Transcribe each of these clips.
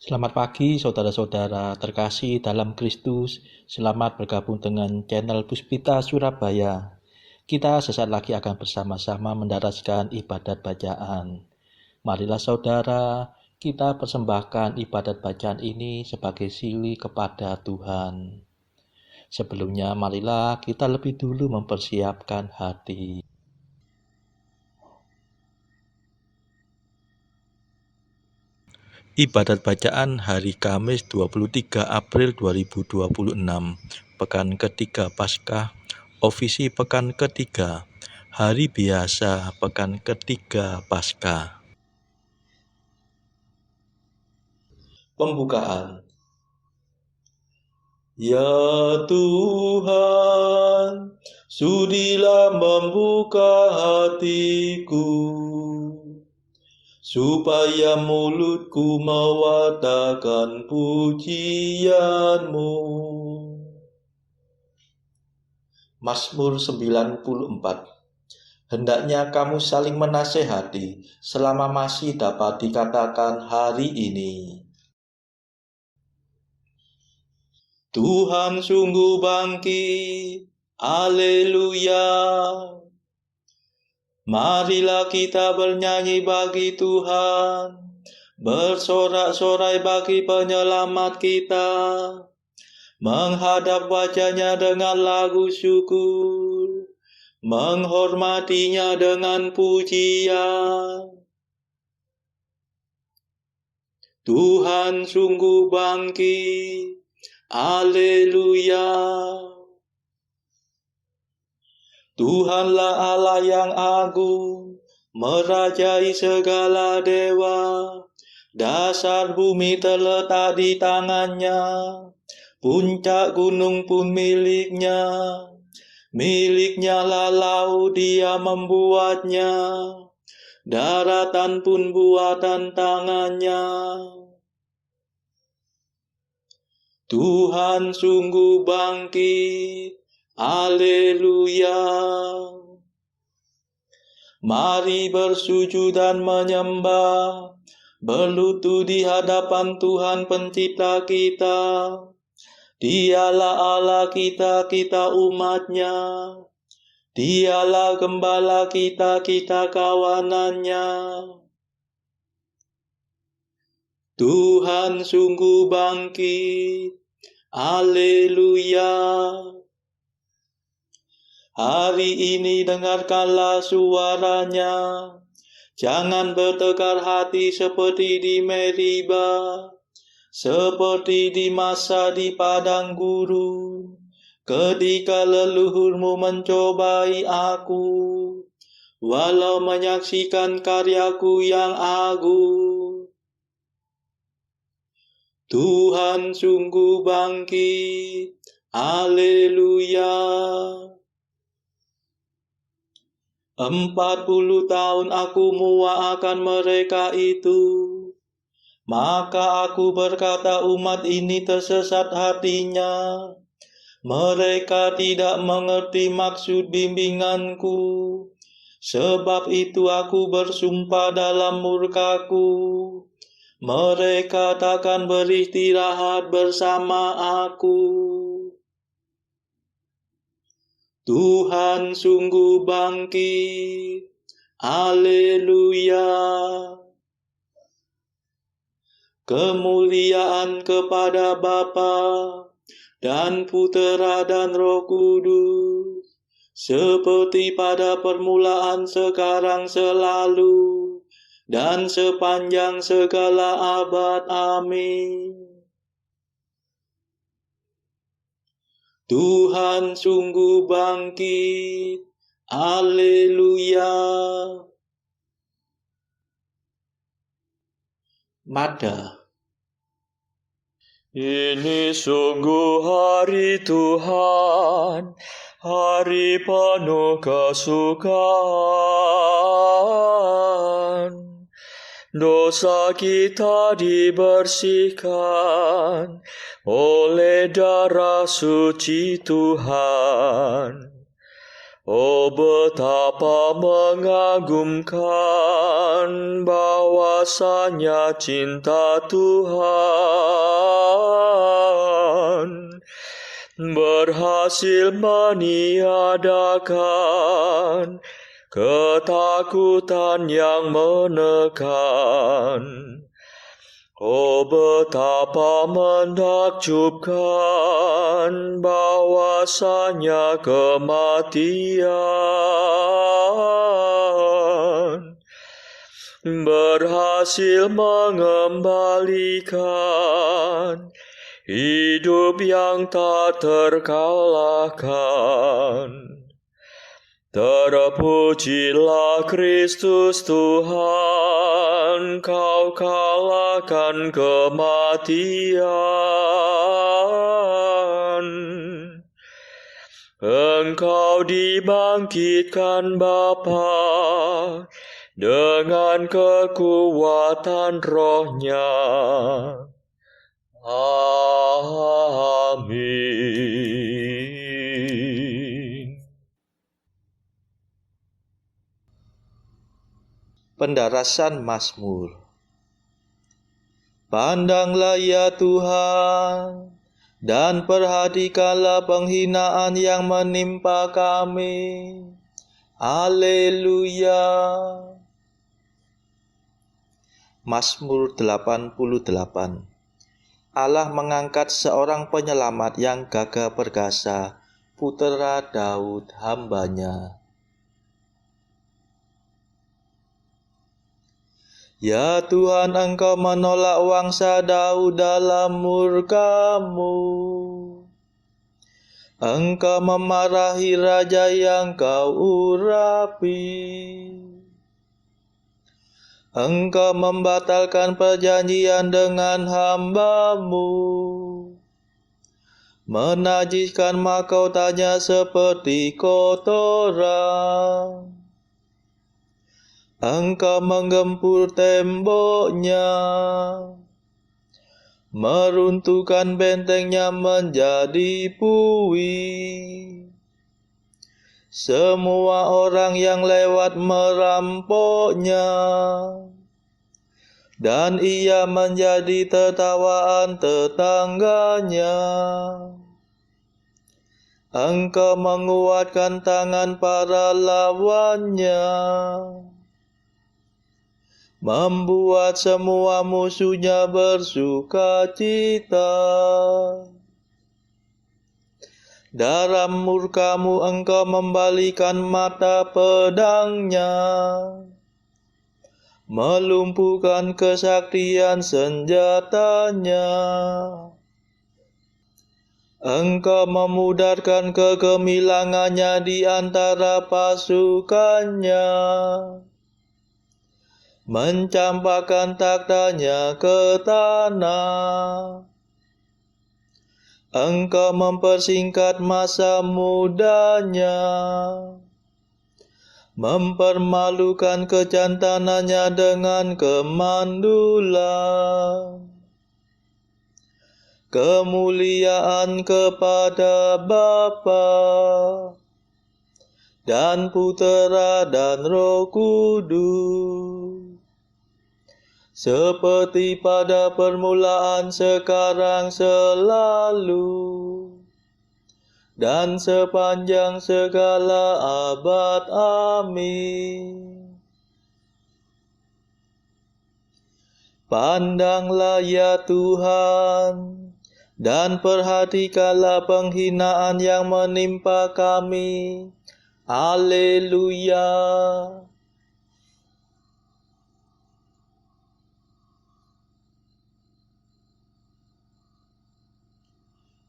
Selamat pagi saudara-saudara terkasih dalam Kristus. Selamat bergabung dengan channel Puspita Surabaya. Kita sesaat lagi akan bersama-sama mendaraskan ibadat bacaan. Marilah saudara, kita persembahkan ibadat bacaan ini sebagai sili kepada Tuhan. Sebelumnya marilah kita lebih dulu mempersiapkan hati. Ibadat bacaan hari Kamis 23 April 2026, Pekan ketiga Paskah, Ofisi Pekan ketiga, Hari Biasa Pekan ketiga Paskah. Pembukaan. Ya Tuhan, sudilah membuka hatiku, supaya mulutku mewartakan pujian-Mu. Mazmur 94. Hendaknya kamu saling menasehati selama masih dapat dikatakan hari ini. Tuhan sungguh bangkit, haleluya. Marilah kita bernyanyi bagi Tuhan, bersorak-sorai bagi penyelamat kita, menghadap wajah-Nya dengan lagu syukur, menghormatinya dengan pujian. Tuhan sungguh bangkit, haleluya. Tuhanlah Allah yang agung, merajai segala dewa. Dasar bumi terletak di tangan-Nya, puncak gunung pun milik-Nya. Milik-Nya lah laut, Dia membuatnya, daratan pun buatan tangan-Nya. Tuhan sungguh bangkit, haleluya. Mari bersujud dan menyembah, berlutut di hadapan Tuhan pencipta kita. Dialah Allah kita, kita umat-Nya. Dialah gembala kita, kita kawanan-Nya. Tuhan sungguh bangkit, haleluya. Hari ini dengarkanlah suara-Nya. Jangan bertegar hati seperti di Meriba, seperti di masa di padang gurun, ketika leluhurmu mencobai aku, walau menyaksikan karyaku yang agung. Tuhan sungguh bangkit, haleluya. 40 tahun aku muak akan mereka itu. Maka aku berkata, umat ini tersesat hatinya. Mereka tidak mengerti maksud bimbinganku. Sebab itu aku bersumpah dalam murkaku, mereka takkan beristirahat bersama aku. Tuhan sungguh bangkit, haleluya. Kemuliaan kepada Bapa dan Putera dan Roh Kudus, seperti pada permulaan, sekarang, selalu, dan sepanjang segala abad. Amin. Tuhan sungguh bangkit, haleluya. Mada. Ini sungguh hari Tuhan, hari penuh kesukaan. Dosa kita dibersihkan oleh darah suci Tuhan. Oh, betapa mengagumkan bahwasanya cinta Tuhan berhasil meniadakan ketakutan yang menekan. Oh, betapa menakjubkan bahwasanya kematian berhasil mengembalikan hidup yang tak terkalahkan. Terpujilah Kristus Tuhan, Kau kalahkan kematian. Engkau dibangkitkan Bapa dengan kekuatan Roh-Nya. Amin. Pendarasan Mazmur. Pandanglah ya Tuhan, dan perhatikanlah penghinaan yang menimpa kami. Haleluya. Mazmur 88. Allah mengangkat seorang penyelamat yang gagah perkasa, putera Daud hamba-Nya. Ya Tuhan, Engkau menolak wangsa Daud dalam murka-Mu. Engkau memarahi raja yang Kau urapi. Engkau membatalkan perjanjian dengan hamba-Mu, menajiskan mahkotanya seperti kotoran. Engkau menggempur temboknya, meruntuhkan bentengnya menjadi puing. Semua orang yang lewat merampoknya, dan ia menjadi tertawaan tetangganya. Engkau menguatkan tangan para lawannya, membuat semua musuhnya bersukacita. Dalam murka-Mu Engkau membalikan mata pedangnya, melumpuhkan kesaktian senjatanya. Engkau memudarkan kegemilangannya di antara pasukannya, mencampakkan taktanya ke tanah. Engkau mempersingkat masa mudanya, mempermalukan kejantanannya dengan kemandulan. Kemuliaan kepada Bapa dan Putera dan Roh Kudus, seperti pada permulaan, sekarang, selalu, dan sepanjang segala abad. Amin. Pandanglah ya Tuhan, dan perhatikanlah penghinaan yang menimpa kami. Haleluya.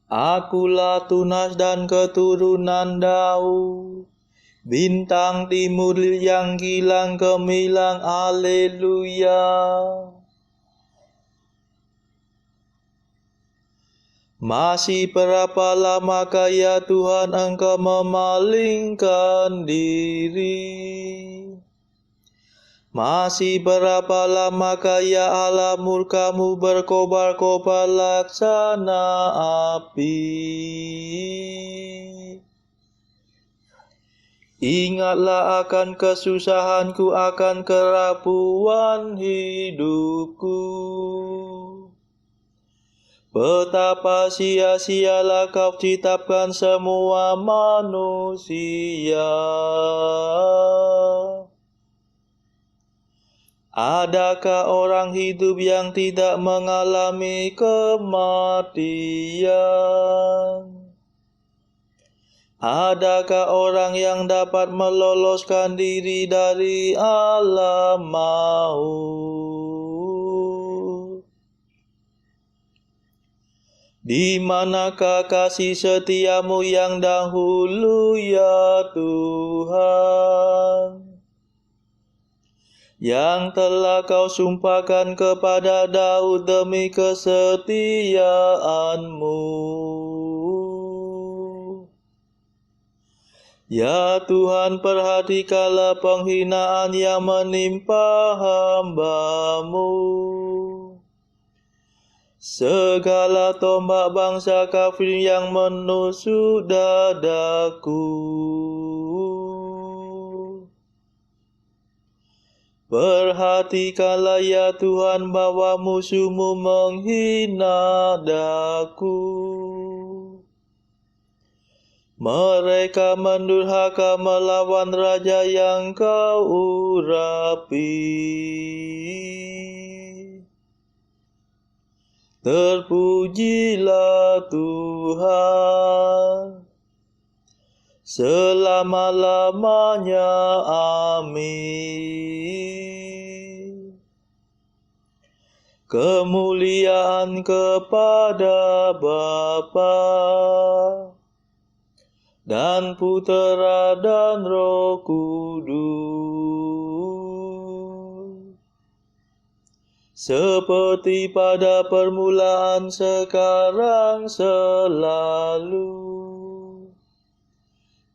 Akulah tunas dan keturunan Daud, bintang timur yang kilang gemilang. Haleluya. Masih berapa lamakah ya Tuhan Engkau memalingkan diri? Masih berapa lamakah ya Allah murka-Mu berkobar-kobar laksana api? Ingatlah akan kesusahanku, akan kerapuan hidupku. Betapa sia-sialah kau ciptakan semua manusia. Adakah orang hidup yang tidak mengalami kematian? Adakah orang yang dapat meloloskan diri dari alam maut? Di manakah kasih setiamu yang dahulu, ya Tuhan? Yang telah kau sumpahkan kepada Daud demi kesetiaanmu. Ya Tuhan, perhatikanlah penghinaan yang menimpa hamba-Mu. Segala tombak bangsa kafir yang menusuk dadaku. Perhatikanlah ya Tuhan bahwa musuh-Mu menghina daku. Mereka mendurhaka melawan raja yang Kau urapi. Terpujilah Tuhan selama-lamanya. Amin. Kemuliaan kepada Bapa dan Putera dan Roh Kudus, seperti pada permulaan, sekarang, selalu,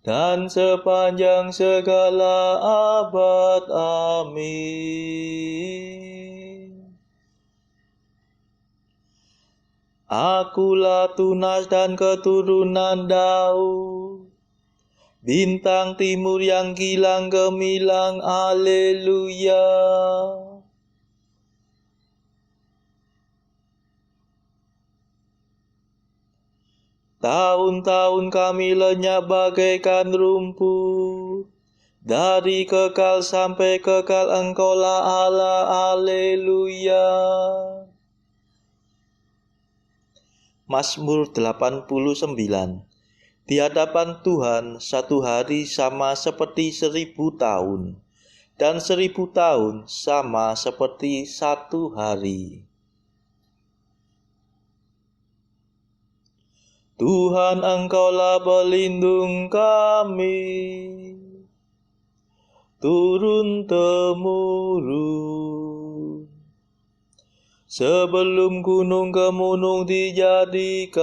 dan sepanjang segala abad. Amin. Akulah tunas dan keturunan Daud, bintang timur yang gilang gemilang. Haleluya. Tahun-tahun kami lenyap bagaikan rumput, dari kekal sampai kekal Engkaulah Allah. Haleluya. Mazmur 89. Di hadapan Tuhan satu hari sama seperti 1000 tahun, dan 1000 tahun sama seperti satu hari. Tuhan, Engkaulah pelindung kami, turun-temurun. Sebelum gunung gemunung dijadikan,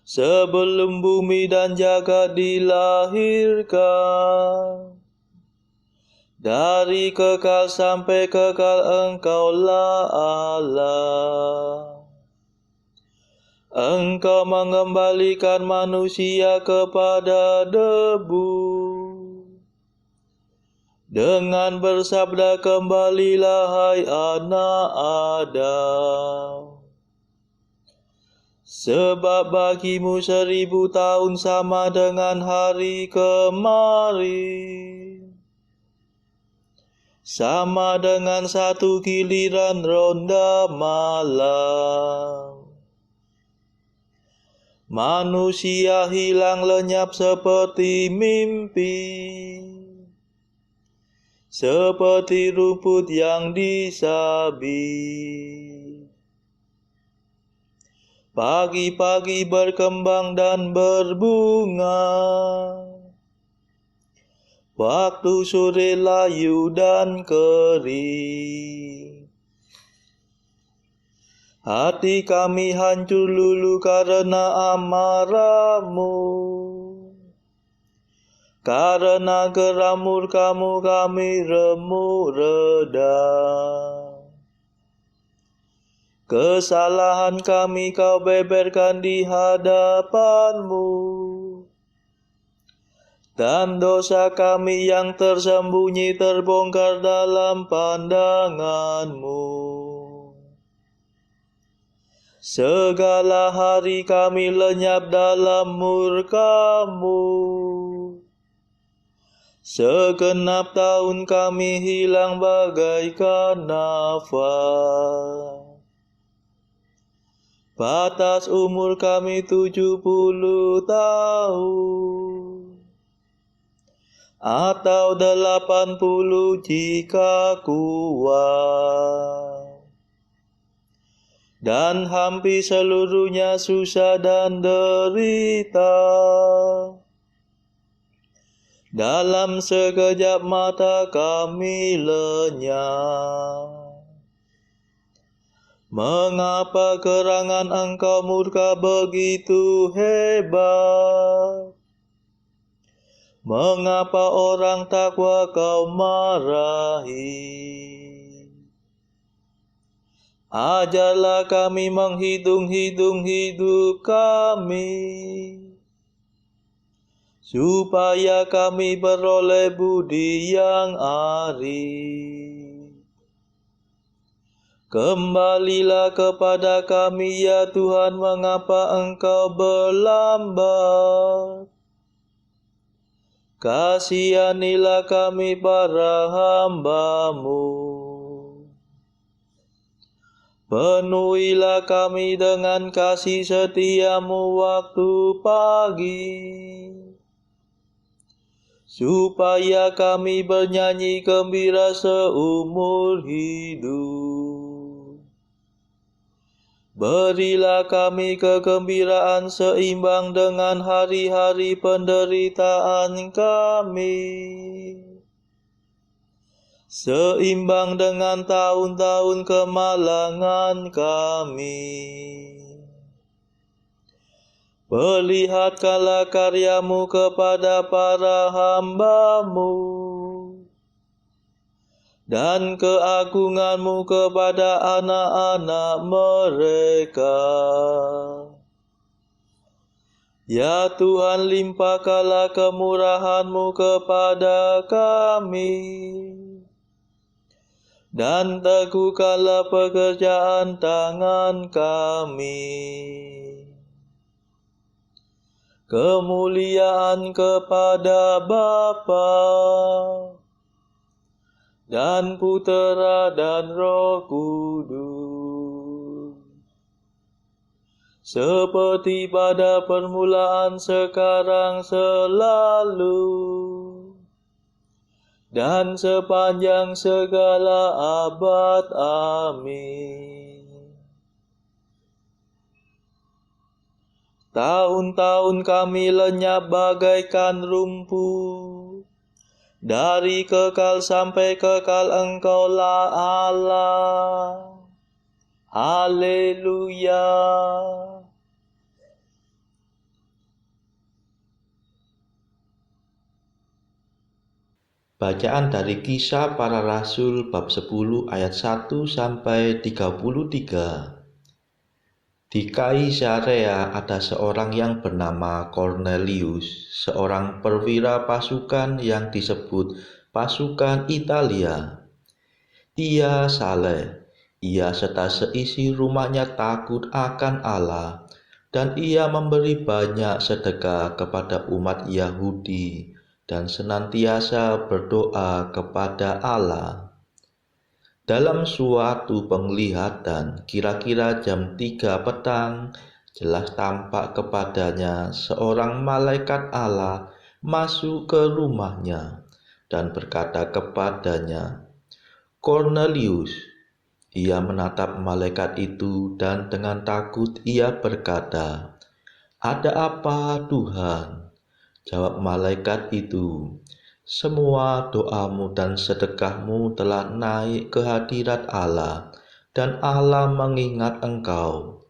sebelum bumi dan jagat dilahirkan, dari kekal sampai kekal Engkaulah Allah. Engkau mengembalikan manusia kepada debu. Dengan bersabda, kembalilah hai anak Adam. Sebab bagimu 1000 tahun sama dengan hari kemarin, sama dengan satu giliran ronda malam. Manusia hilang lenyap seperti mimpi, seperti rumput yang disabit. Pagi-pagi berkembang dan berbunga, waktu sore layu dan kering. Hati kami hancur lulu karena amarah-Mu. Karena geram murka-Mu kami remuk redam. Kesalahan kami Kau beberkan di hadapan-Mu. dan dosa kami yang tersembunyi terbongkar dalam pandangan-Mu. Segala hari kami lenyap dalam murka-Mu. Segenap tahun kami hilang bagaikan nafas. Batas umur kami 70 tahun. Atau 80 jika kuat. Dan hampir seluruhnya susah dan derita. Dalam sekejap mata kami lenyap. Mengapa gerangan Engkau murka begitu hebat? Mengapa orang takwa Kau marahi? Ajarlah kami menghitung-hitung hidup kami, supaya kami beroleh budi yang arif. Kembalilah kepada kami ya Tuhan, mengapa Engkau berlambat? Kasihanilah kami para hamba-Mu. Penuhilah kami dengan kasih setia-Mu waktu pagi, supaya kami bernyanyi gembira seumur hidup. Berilah kami kegembiraan seimbang dengan hari-hari penderitaan kami, seimbang dengan tahun-tahun kemalangan kami. Perlihatkanlah karya-Mu kepada para hamba-Mu, dan keagungan-Mu kepada anak-anak mereka. Ya Tuhan, limpahkanlah kemurahan-Mu kepada kami, dan teguhkanlah pekerjaan tangan kami. Kemuliaan kepada Bapa dan Putera dan Roh Kudus, seperti pada permulaan, sekarang, selalu, dan sepanjang segala abad. Amin. Tahun-tahun kami lenyap bagaikan rumput, dari kekal sampai kekal Engkaulah Allah. Haleluya. Bacaan dari Kisah Para Rasul bab 10 ayat 1 sampai 33. Di Kaisarea ada seorang yang bernama Cornelius, seorang perwira pasukan yang disebut pasukan Italia. Ia saleh, ia serta seisi rumahnya takut akan Allah, dan ia memberi banyak sedekah kepada umat Yahudi dan senantiasa berdoa kepada Allah. Dalam suatu penglihatan, kira-kira jam 3 petang, jelas tampak kepadanya seorang malaikat Allah masuk ke rumahnya dan berkata kepadanya, "Cornelius." Ia menatap malaikat itu dan dengan takut ia berkata, "Ada apa, Tuhan?" Jawab malaikat itu, "Semua doamu dan sedekahmu telah naik ke hadirat Allah, dan Allah mengingat engkau.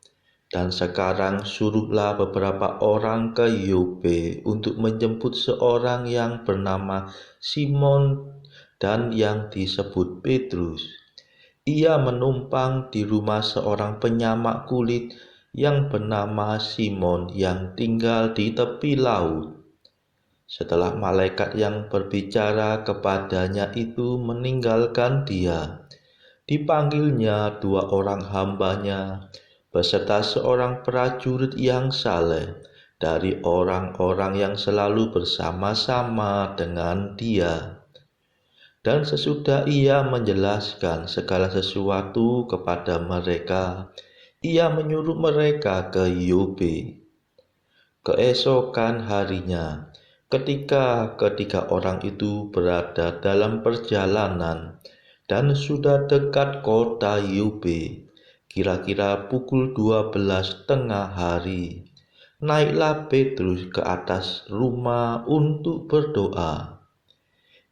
Dan sekarang suruhlah beberapa orang ke Yope untuk menjemput seorang yang bernama Simon dan yang disebut Petrus. Ia menumpang di rumah seorang penyamak kulit yang bernama Simon yang tinggal di tepi laut." Setelah malaikat yang berbicara kepadanya itu meninggalkan dia, dipanggilnya 2 orang hambanya beserta seorang prajurit yang saleh dari orang-orang yang selalu bersama-sama dengan dia. Dan sesudah ia menjelaskan segala sesuatu kepada mereka, ia menyuruh mereka ke Yope. Keesokan harinya, ketika ketiga orang itu berada dalam perjalanan dan sudah dekat kota Yope, kira-kira pukul 12 tengah hari, naiklah Petrus ke atas rumah untuk berdoa.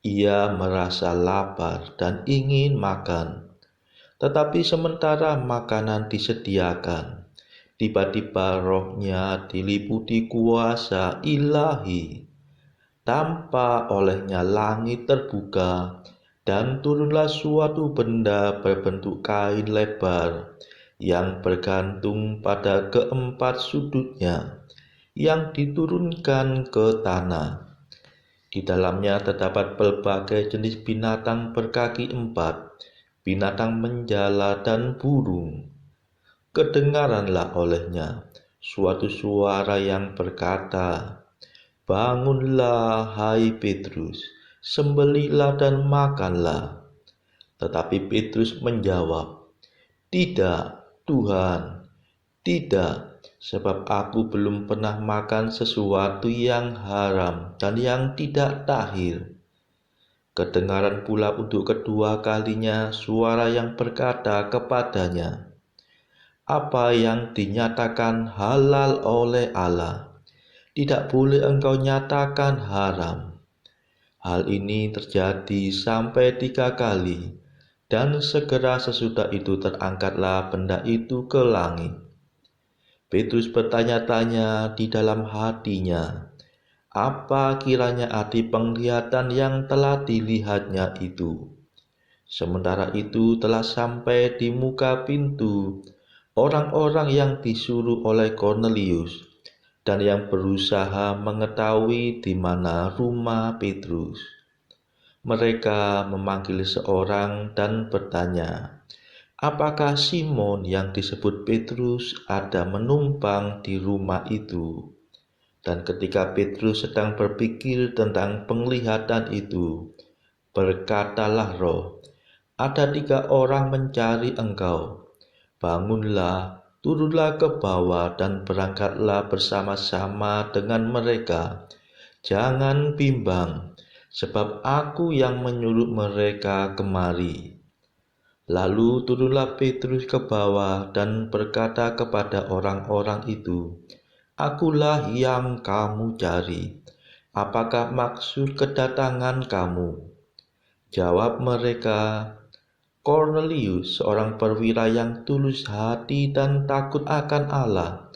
Ia merasa lapar dan ingin makan, tetapi sementara makanan disediakan, tiba-tiba rohnya diliputi kuasa ilahi. Tanpa olehnya langit terbuka dan turunlah suatu benda berbentuk kain lebar yang bergantung pada keempat sudutnya, yang diturunkan ke tanah. Di dalamnya terdapat berbagai jenis binatang berkaki 4, binatang menjala dan burung. Kedengaranlah olehnya suatu suara yang berkata, "Bangunlah, hai Petrus, sembelihlah dan makanlah." Tetapi Petrus menjawab, "Tidak, Tuhan, tidak, sebab aku belum pernah makan sesuatu yang haram dan yang tidak tahir." Kedengaran pula untuk kedua kalinya suara yang berkata kepadanya, "Apa yang dinyatakan halal oleh Allah, tidak boleh engkau nyatakan haram." Hal ini terjadi sampai 3 kali, dan segera sesudah itu terangkatlah benda itu ke langit. Petrus bertanya-tanya di dalam hatinya, apa kiranya arti penglihatan yang telah dilihatnya itu. Sementara itu telah sampai di muka pintu orang-orang yang disuruh oleh Kornelius dan yang berusaha mengetahui di mana rumah Petrus. Mereka memanggil seorang dan bertanya, apakah Simon yang disebut Petrus ada menumpang di rumah itu? Dan ketika Petrus sedang berpikir tentang penglihatan itu, berkatalah roh, ada 3 orang mencari engkau. Bangunlah, turunlah ke bawah dan berangkatlah bersama-sama dengan mereka. Jangan bimbang, sebab aku yang menyuruh mereka kemari. Lalu turunlah Petrus ke bawah dan berkata kepada orang-orang itu, "Akulah yang kamu cari. Apakah maksud kedatangan kamu?" Jawab mereka, "Kornelius, seorang perwira yang tulus hati dan takut akan Allah,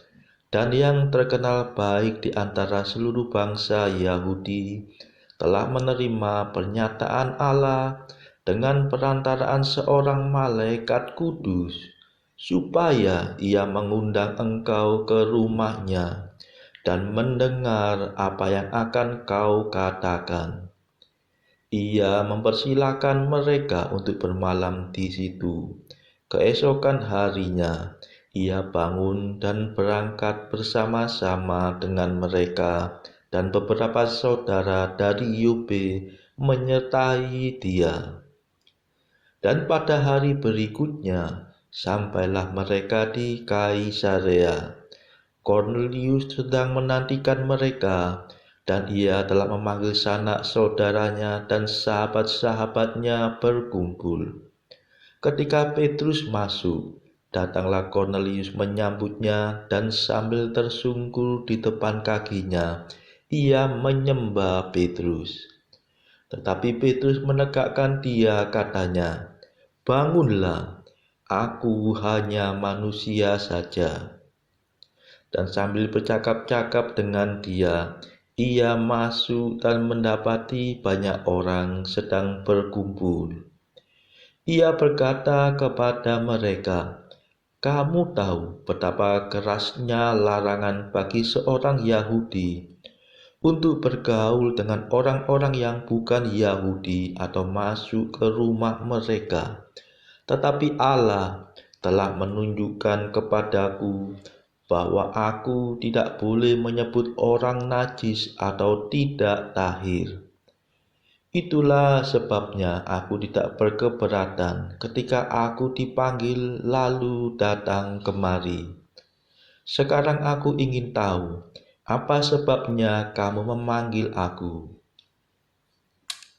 dan yang terkenal baik di antara seluruh bangsa Yahudi, telah menerima pernyataan Allah dengan perantaraan seorang malaikat kudus, supaya ia mengundang engkau ke rumahnya dan mendengar apa yang akan kau katakan." Ia mempersilahkan mereka untuk bermalam di situ. Keesokan harinya, ia bangun dan berangkat bersama-sama dengan mereka, dan beberapa saudara dari Yope menyertai dia. Dan pada hari berikutnya, sampailah mereka di Kaisarea. Kornelius sedang menantikan mereka, dan ia telah memanggil sanak saudaranya dan sahabat-sahabatnya berkumpul. Ketika Petrus masuk, datanglah Kornelius menyambutnya, dan sambil tersungkur di depan kakinya, ia menyembah Petrus. Tetapi Petrus menegakkan dia, katanya, "Bangunlah, aku hanya manusia saja." Dan sambil bercakap-cakap dengan dia, ia masuk dan mendapati banyak orang sedang berkumpul. Ia berkata kepada mereka, "Kamu tahu betapa kerasnya larangan bagi seorang Yahudi untuk bergaul dengan orang-orang yang bukan Yahudi atau masuk ke rumah mereka. Tetapi Allah telah menunjukkan kepadaku bahwa aku tidak boleh menyebut orang najis atau tidak tahir. Itulah sebabnya aku tidak berkeberatan ketika aku dipanggil lalu datang kemari. Sekarang aku ingin tahu, apa sebabnya kamu memanggil aku?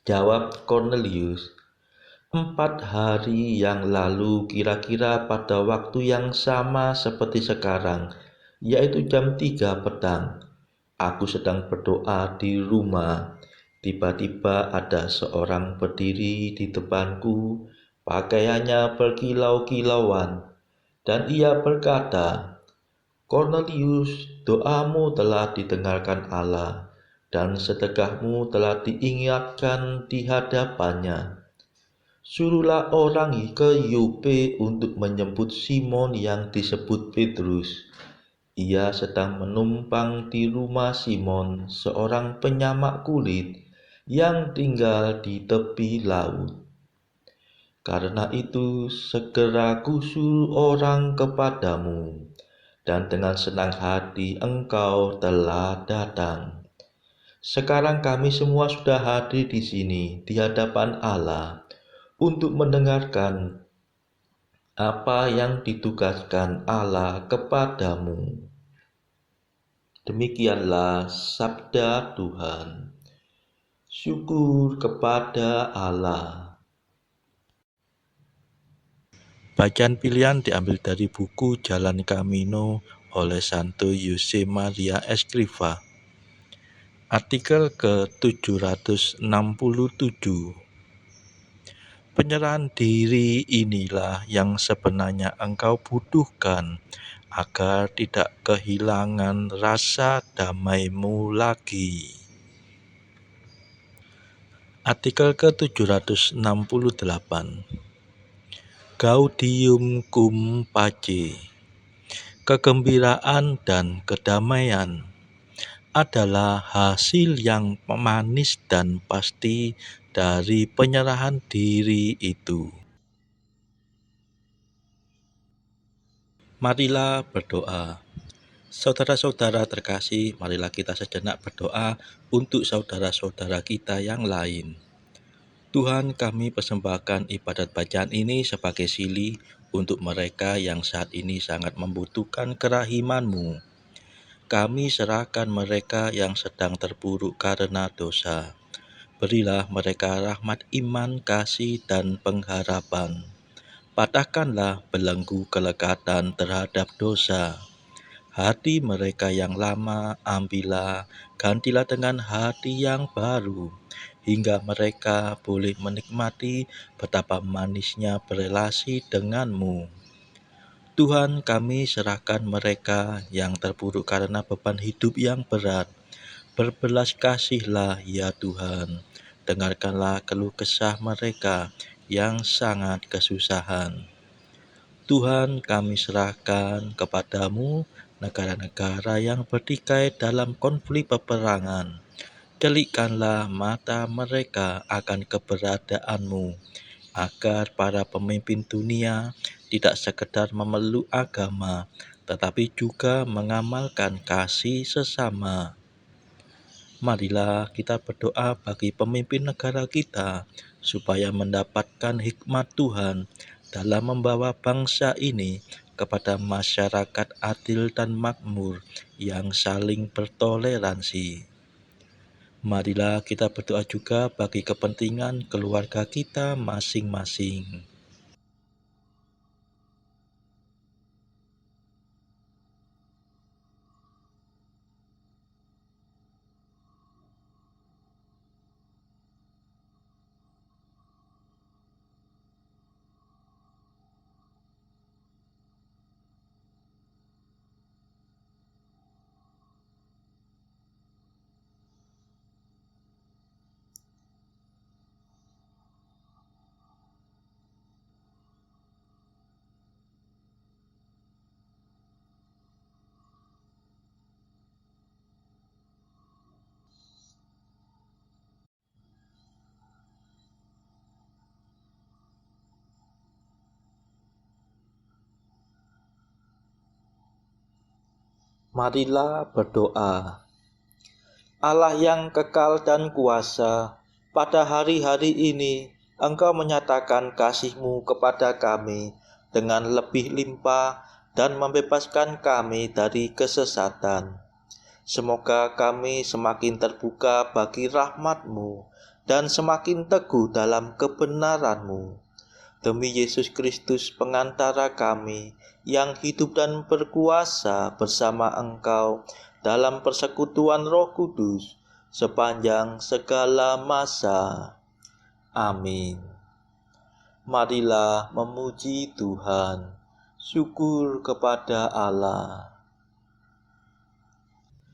Jawab Cornelius, 4 hari yang lalu, kira-kira pada waktu yang sama seperti sekarang, yaitu jam 3 petang, aku sedang berdoa di rumah. Tiba-tiba ada seorang berdiri di depanku, pakaiannya berkilau-kilauan, dan ia berkata, Cornelius, doamu telah didengarkan Allah, dan sedekahmu telah diingatkan di hadapannya. Suruhlah orang ke Yope untuk menjemput Simon yang disebut Petrus. Ia sedang menumpang di rumah Simon, seorang penyamak kulit yang tinggal di tepi laut. Karena itu segera kusuruh orang kepadamu, dan dengan senang hati engkau telah datang. Sekarang kami semua sudah hadir di sini di hadapan Allah untuk mendengarkan apa yang ditugaskan Allah kepadamu. Demikianlah sabda Tuhan. Syukur kepada Allah. Bacaan pilihan diambil dari buku Jalan Camino oleh Santo Jose Maria Escrivá. Artikel ke-767. Penyerahan diri inilah yang sebenarnya engkau butuhkan agar tidak kehilangan rasa damaimu lagi. Artikel ke-768. Gaudium cum pace. Kegembiraan dan kedamaian adalah hasil yang manis dan pasti dari penyerahan diri itu. Marilah berdoa. Saudara-saudara terkasih, marilah kita sejenak berdoa untuk saudara-saudara kita yang lain. Tuhan, kami persembahkan ibadat bacaan ini sebagai sili untuk mereka yang saat ini sangat membutuhkan kerahiman-Mu. Kami serahkan mereka yang sedang terpuruk karena dosa. Berilah mereka rahmat iman, kasih, dan pengharapan. Patahkanlah belenggu kelekatan terhadap dosa. Hati mereka yang lama ambillah, gantilah dengan hati yang baru, hingga mereka boleh menikmati betapa manisnya berelasi denganmu. Tuhan, kami serahkan mereka yang terpuruk karena beban hidup yang berat. Berbelas kasihlah ya Tuhan, dengarkanlah keluh kesah mereka yang sangat kesusahan. Tuhan, kami serahkan kepadamu negara-negara yang bertikai dalam konflik peperangan. Celikkanlah mata mereka akan keberadaanmu, agar para pemimpin dunia tidak sekedar memeluk agama, tetapi juga mengamalkan kasih sesama. Marilah kita berdoa bagi pemimpin negara kita, supaya mendapatkan hikmat Tuhan dalam membawa bangsa ini kepada masyarakat adil dan makmur yang saling bertoleransi. Marilah kita berdoa juga bagi kepentingan keluarga kita masing-masing. Marilah berdoa. Allah yang kekal dan kuasa, pada hari-hari ini Engkau menyatakan kasih-Mu kepada kami dengan lebih limpah dan membebaskan kami dari kesesatan. Semoga kami semakin terbuka bagi rahmat-Mu dan semakin teguh dalam kebenaran-Mu. Demi Yesus Kristus pengantara kami yang hidup dan berkuasa bersama Engkau dalam persekutuan Roh Kudus sepanjang segala masa. Amin. Marilah memuji Tuhan. Syukur kepada Allah.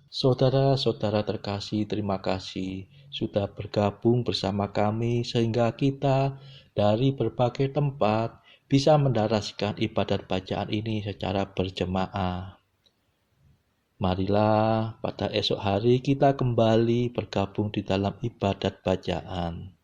Saudara-saudara terkasih, terima kasih sudah bergabung bersama kami sehingga kita dari berbagai tempat bisa mendaraskan ibadat bacaan ini secara berjemaah. Marilah pada esok hari kita kembali bergabung di dalam ibadat bacaan.